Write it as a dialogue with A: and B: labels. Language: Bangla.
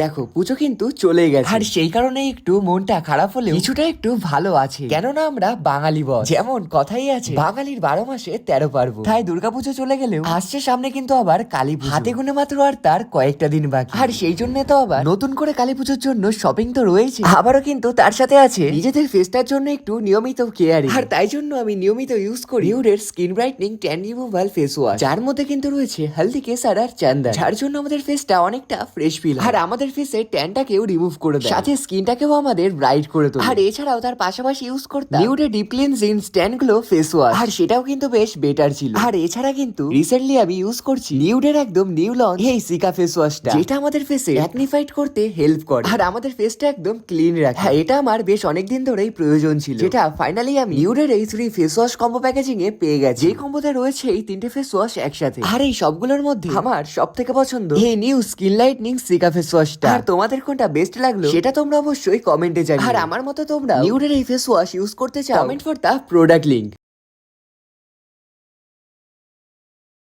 A: দেখো পুজো কিন্তু চলে গেছে, আর সেই কারণে একটু মনটা খারাপ হলেও কিছুটা একটু ভালো আছে, কেননা আমরা বাঙালি বস। যেমন কথাই আছে, বাঙালির 12 মাসে 13 পার্বণ। তাই দুর্গাপুজো চলে গেলেও আসছে সামনে কিন্তু আবার কালী পুজো, হাতে গুনে মাত্র আর তার কয়েকটা দিন বাকি। আর সেই জন্য তো আবার নতুন করে কালী পুজোর জন্য শপিং তো রয়েছে, আবারও কিন্তু তার সাথে আছে নিজেদের ফেসটার জন্য একটু নিয়মিত কেয়ারিং। আর তাই জন্য আমি নিয়মিত ইউজ করি নিউডের skin brightening tan removal face wash, যার মধ্যে কিন্তু রয়েছে হলদি কেসার আর চন্দন, যার জন্য আমাদের ফেসটা অনেকটা ফ্রেশ ফিল আর আমাদের ফেসে ট্যানটাকেও রিমুভ করে দেয়, সাথে স্কিনটাকেও আমাদের ব্রাইট করে তোলে। আর এছাড়াও তার পাশাপাশি ইউজ করতাম নিউডে deep cleansing instant glow face wash, আর সেটাও কিন্তু বেশ বেটার ছিল। আর এছাড়া কিন্তু রিসেন্টলি আমি ইউজ করছি নিউডের একদম নিউ লঞ্চ এই সিকা ফেস ওয়াশটা, যেটা আমাদের ফেসে অ্যাকনি ফাইট করতে হেল্প করে আর আমাদের ফেসটা একদম ক্লিন রাখে। হ্যাঁ, এটা আমার বেশ অনেকদিন ধরেই প্রয়োজন ছিল, যেটা ফাইনালি আমি নিউডের এই 3 ফেস ওয়াশ কম্বো প্যাকেজিং এ পেয়ে গেছি, যে কম্বোতে রয়েছে এই 3টে ফেস ওয়াশ একসাথে। আর এই সবগুলোর মধ্যে আমার সব থেকে পছন্দ এই new skin lightening cica face ওয়াশটা। আর তোমাদের কোনটা বেস্ট লাগলো সেটা তোমরা অবশ্যই কমেন্টে জানিও। আর আমার মতো তোমরা নিউডের এই ফেস ওয়াশ ইউজ করতে চাও, comment for the product link.